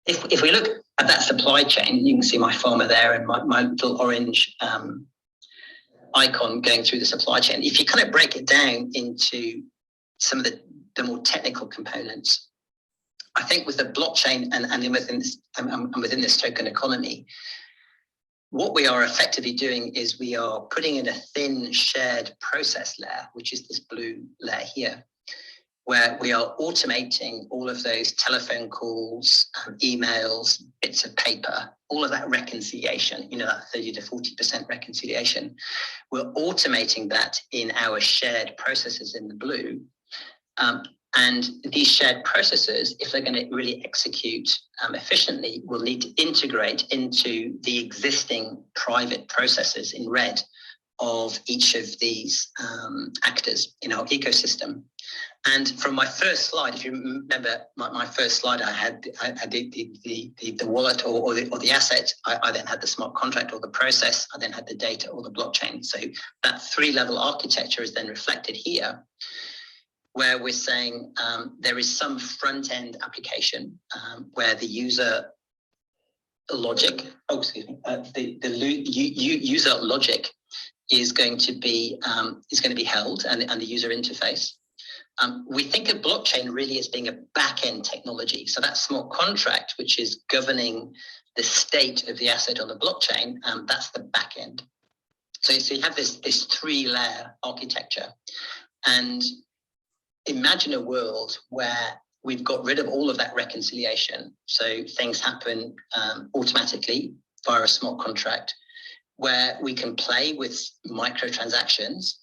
if we look at that supply chain, you can see my farmer there and my little orange icon going through the supply chain. If you kind of break it down into some of the more technical components, I think with the blockchain and within this token economy, what we are effectively doing is we are putting in a thin shared process layer, which is this blue layer here, where we are automating all of those telephone calls, emails, bits of paper, all of that reconciliation, that 30 to 40% reconciliation. We're automating that in our shared processes in the blue. And these shared processes, if they're going to really execute efficiently, will need to integrate into the existing private processes in red of each of these actors in our ecosystem. And from my first slide, if you remember my first slide, I had the wallet or the asset. I then had the smart contract or the process. I then had the data or the blockchain. So that three-level architecture is then reflected here, where we're saying there is some front-end application where the user logic, user logic is going to be held, and the user interface. We think of blockchain really as being a back-end technology. So that smart contract, which is governing the state of the asset on the blockchain, that's the back end. So you have this three-layer architecture, and imagine a world where we've got rid of all of that reconciliation. So things happen automatically via a smart contract, where we can play with microtransactions,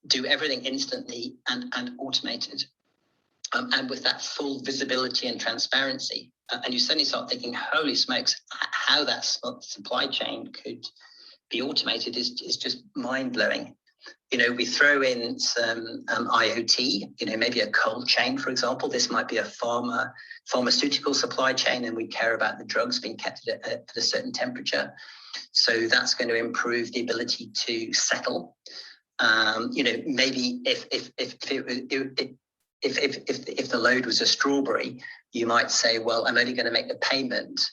do everything instantly and automated, and with that full visibility and transparency. And you suddenly start thinking, holy smokes, how that supply chain could be automated is just mind-blowing. We throw in some IoT, maybe a cold chain, for example. This might be a pharmaceutical supply chain, and we care about the drugs being kept at a certain temperature. So that's going to improve the ability to settle. Maybe if the load was a strawberry, you might say, well, I'm only going to make the payment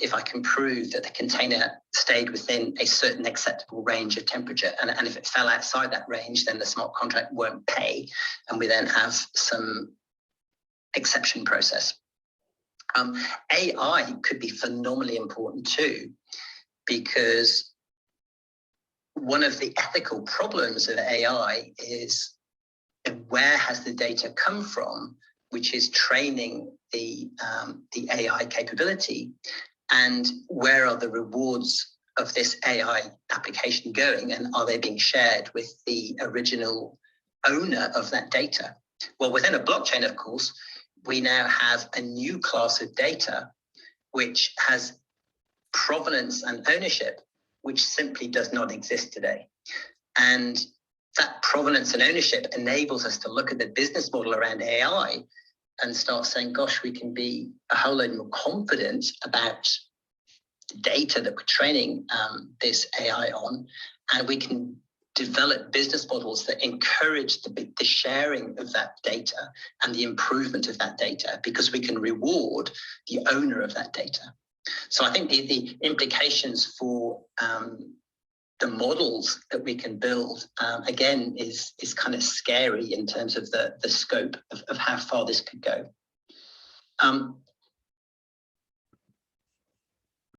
if I can prove that the container stayed within a certain acceptable range of temperature. And if it fell outside that range, then the smart contract won't pay. And we then have some exception process. AI could be phenomenally important too, because one of the ethical problems of AI is where has the data come from, which is training the AI capability, and where are the rewards of this AI application going, and are they being shared with the original owner of that data? Well, within a blockchain, of course, we now have a new class of data which has provenance and ownership, which simply does not exist today. And that provenance and ownership enables us to look at the business model around AI and start saying, gosh, we can be a whole lot more confident about the data that we're training this AI on, and we can develop business models that encourage the sharing of that data and the improvement of that data, because we can reward the owner of that data. So I think the implications for the models that we can build, again, is kind of scary in terms of the scope of how far this could go.